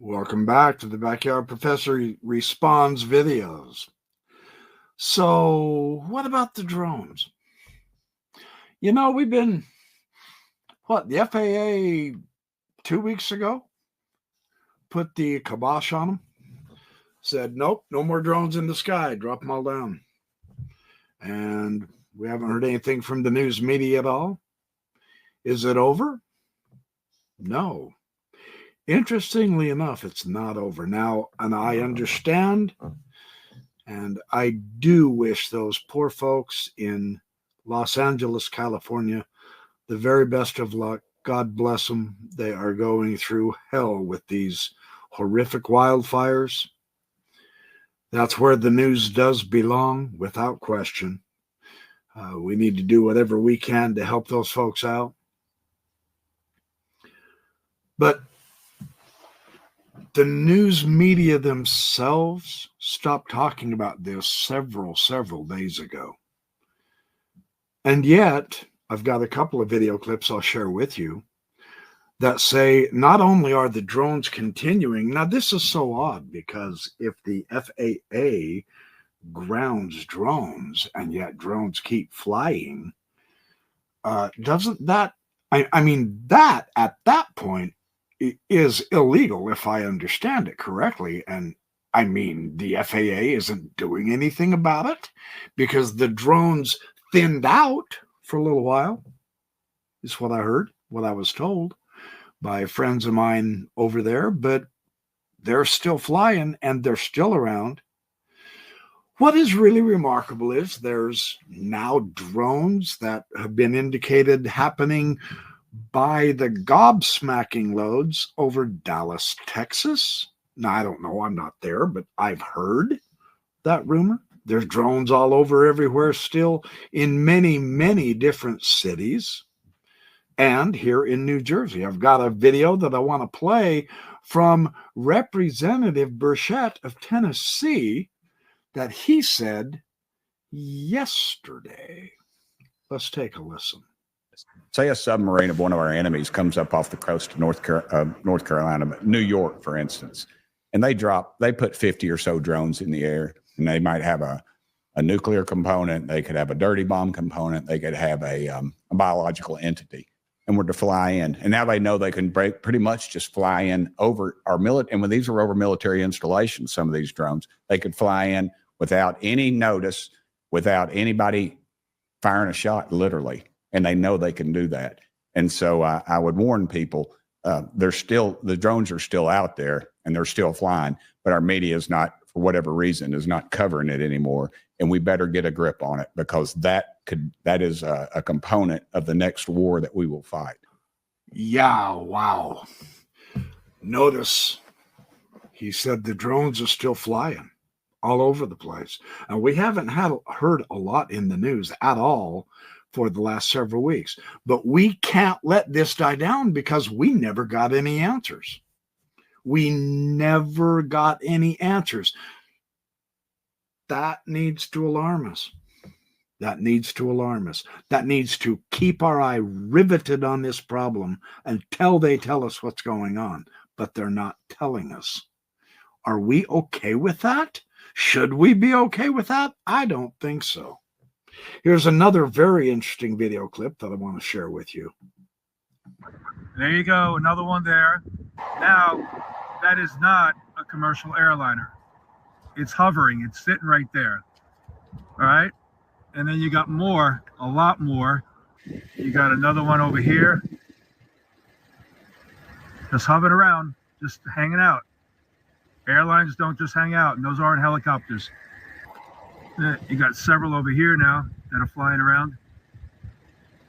Welcome back to the Backyard Professor Responds videos. So, what about the drones? You know, we've been, the FAA 2 weeks ago put the kibosh on them, said, nope, no more drones in the sky, drop them all down. And we haven't heard anything from the news media at all. Is it over? No. Interestingly enough, it's not over now, and I understand, and I do wish those poor folks in Los Angeles, California, the very best of luck. God bless them. They are going through hell with these horrific wildfires. That's where the news does belong, without question. We need to do whatever we can to help those folks out. But the news media themselves stopped talking about this several days ago. And yet, I've got a couple of video clips I'll share with you that say not only are the drones continuing, now this is so odd because if the FAA grounds drones and yet drones keep flying, doesn't that, I mean, that at that point is illegal if I understand it correctly. And I mean, the FAA isn't doing anything about it because the drones thinned out for a little while, is what I heard, what I was told by friends of mine over there, but they're still flying and they're still around. What is really remarkable is there's now drones that have been indicated happening by the gobsmacking loads over Dallas, Texas. Now, I don't know, I'm not there, but I've heard that rumor. There's drones all over everywhere still in many different cities. And here in New Jersey, I've got a video that I want to play from Representative Burchett of Tennessee that he said yesterday. Let's take a listen. Say a submarine of one of our enemies comes up off the coast of North Carolina, New York, for instance, and they put 50 or so drones in the air, and they might have a nuclear component, they could have a dirty bomb component, they could have a biological entity, and were to fly in. And now they know they can pretty much just fly in over our military. And when these are over military installations, some of these drones, they could fly in without any notice, without anybody firing a shot, literally. And they know they can do that. And so I would warn people, the drones are still out there and they're still flying, but our media is not, for whatever reason, is not covering it anymore. And we better get a grip on it because that is a component of the next war that we will fight. Yeah, wow. Notice he said the drones are still flying all over the place. And we haven't heard a lot in the news at all for the last several weeks. But we can't let this die down because we never got any answers. We never got any answers. That needs to alarm us. That needs to alarm us. That needs to keep our eye riveted on this problem until they tell us what's going on. But they're not telling us. Are we okay with that? Should we be okay with that? I don't think so. Here's another very interesting video clip that I want to share with you. There you go, another one there. Now, that is not a commercial airliner. It's hovering, it's sitting right there. All right? And then you got more, a lot more. You got another one over here. Just hovering around, just hanging out. Airlines don't just hang out, and those aren't helicopters. You got several over here now that are flying around.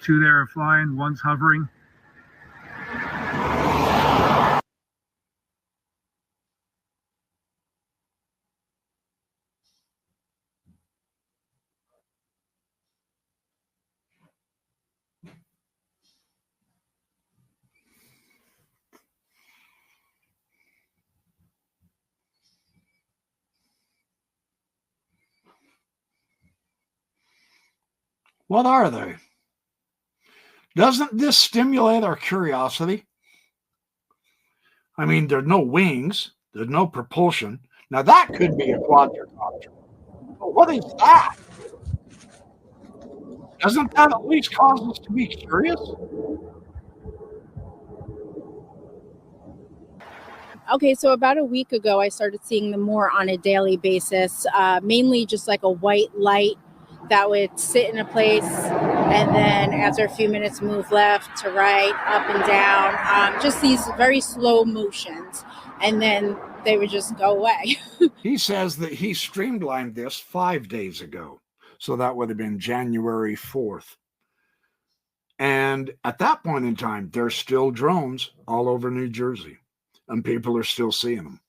Two there are flying, one's hovering. What are they? Doesn't this stimulate our curiosity? I mean, there's no wings, there's no propulsion. Now that could be a quadricopter. But what is that? Doesn't that at least cause us to be curious? Okay, so about a week ago, I started seeing them more on a daily basis, mainly just like a white light that would sit in a place and then after a few minutes move left to right, up and down, just these very slow motions. And then they would just go away. He says that he streamlined this 5 days ago. So that would have been January 4th. And at that point in time, there's still drones all over New Jersey. And people are still seeing them.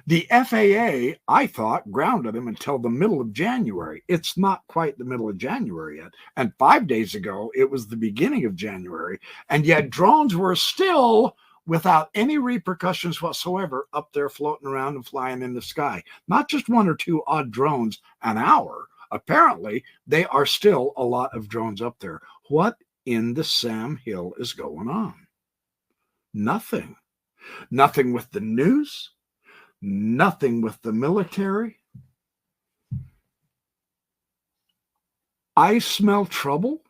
The FAA, I thought, grounded them until the middle of January. It's not quite the middle of January yet. And 5 days ago, it was the beginning of January. And yet drones were still, without any repercussions whatsoever, up there floating around and flying in the sky. Not just one or two odd drones an hour. Apparently, they are still a lot of drones up there. What in the Sam Hill is going on? Nothing. Nothing with the news, nothing with the military. I smell trouble.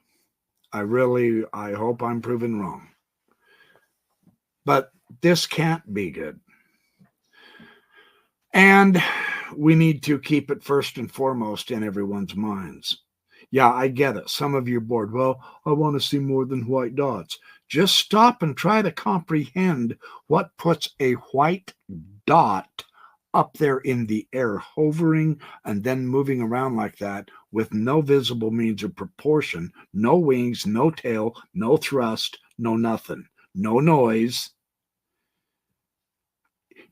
I hope I'm proven wrong. But this can't be good. And we need to keep it first and foremost in everyone's minds. Yeah, I get it. Some of you are bored. Well, I want to see more than white dots. Just stop and try to comprehend what puts a white dot up there in the air, hovering and then moving around like that with no visible means of propulsion, no wings, no tail, no thrust, no nothing, no noise.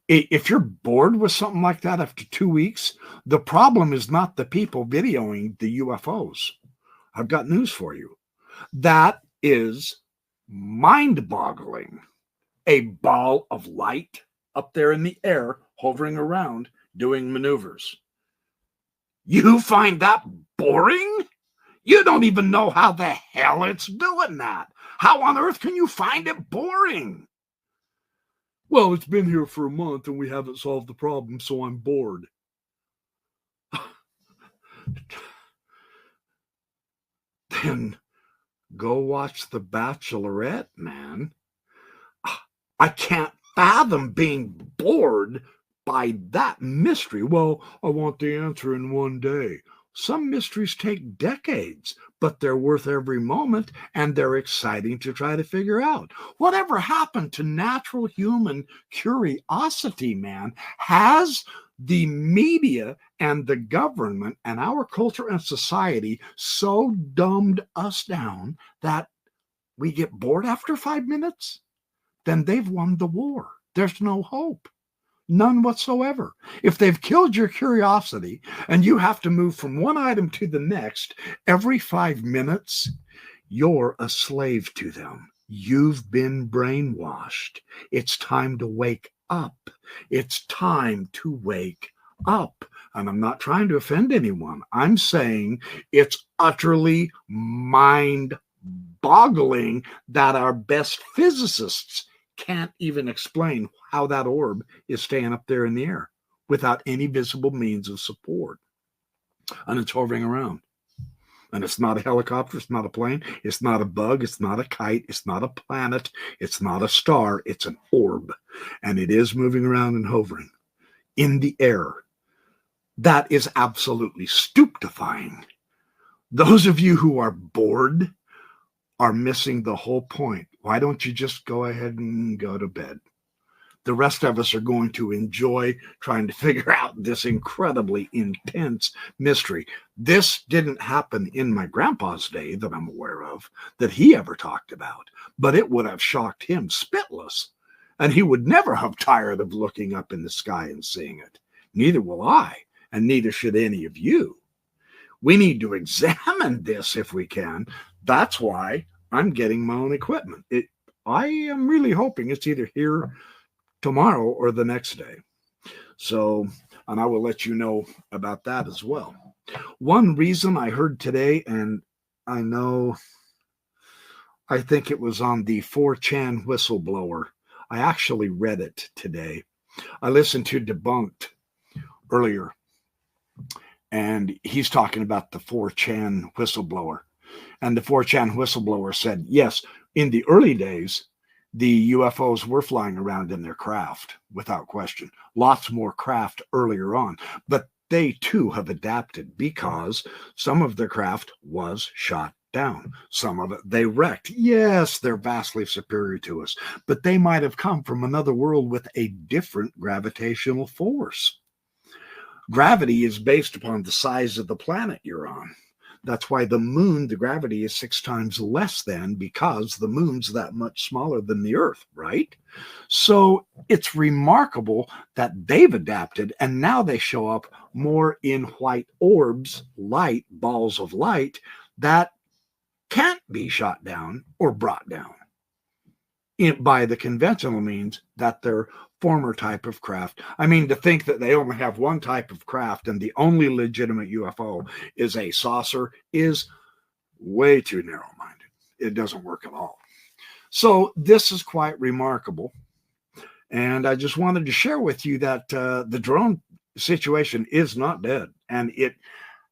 If you're bored with something like that after 2 weeks, the problem is not the people videoing the UFOs. I've got news for you. That is mind-boggling. A ball of light up there in the air, hovering around, doing maneuvers. You find that boring? You don't even know how the hell it's doing that. How on earth can you find it boring? Well, it's been here for a month and we haven't solved the problem, so I'm bored. Then go watch The Bachelorette, man. I can't fathom being bored by that mystery. Well, I want the answer in one day. Some mysteries take decades, but they're worth every moment, and they're exciting to try to figure out. Whatever happened to natural human curiosity, man? Has the media and the government and our culture and society so dumbed us down that we get bored after 5 minutes? Then they've won the war. There's no hope. None whatsoever. If they've killed your curiosity and you have to move from one item to the next every 5 minutes, you're a slave to them. You've been brainwashed. It's time to wake up. It's time to wake up. And I'm not trying to offend anyone. I'm saying it's utterly mind-boggling that our best physicists can't even explain how that orb is staying up there in the air without any visible means of support. And it's hovering around. And it's not a helicopter, it's not a plane, it's not a bug, it's not a kite, it's not a planet, it's not a star, it's an orb. And it is moving around and hovering in the air. That is absolutely stupefying. Those of you who are bored are missing the whole point. Why don't you just go ahead and go to bed? The rest of us are going to enjoy trying to figure out this incredibly intense mystery. This didn't happen in my grandpa's day that I'm aware of, that he ever talked about, but it would have shocked him spitless, and he would never have tired of looking up in the sky and seeing it. Neither will I, and neither should any of you. We need to examine this if we can. That's why I'm getting my own equipment. I am really hoping it's either here tomorrow or the next day. So, and I will let you know about that as well. One reason I heard today, and I think it was on the 4chan whistleblower, I actually read it today. I listened to Debunked earlier, and he's talking about the 4chan whistleblower. And the 4chan whistleblower said, yes, in the early days, the UFOs were flying around in their craft, without question. Lots more craft earlier on. But they too have adapted because some of their craft was shot down. Some of it they wrecked. Yes, they're vastly superior to us, but they might have come from another world with a different gravitational force. Gravity is based upon the size of the planet you're on. That's why the moon, the gravity is 6 times less than, because the moon's that much smaller than the Earth, right? So it's remarkable that they've adapted, and now they show up more in white orbs, light, balls of light, that can't be shot down or brought down by the conventional means that their former type of craft. I mean, to think that they only have one type of craft and the only legitimate UFO is a saucer is way too narrow-minded. It doesn't work at all. So this is quite remarkable. And I just wanted to share with you that the drone situation is not dead, and it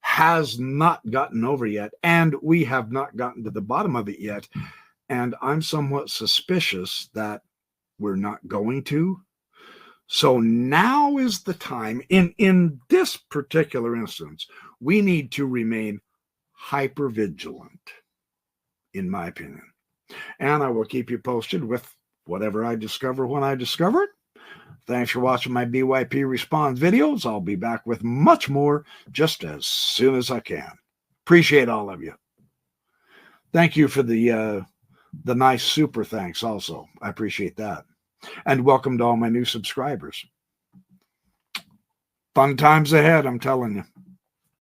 has not gotten over yet, and we have not gotten to the bottom of it yet. And I'm somewhat suspicious that we're not going to. So now is the time. In this particular instance, we need to remain hyper vigilant, in my opinion. And I will keep you posted with whatever I discover when I discover it. Thanks for watching my BYP Response videos. I'll be back with much more just as soon as I can. Appreciate all of you. Thank you for the nice super thanks also. I appreciate that. And welcome to all my new subscribers. Fun times ahead, I'm telling you.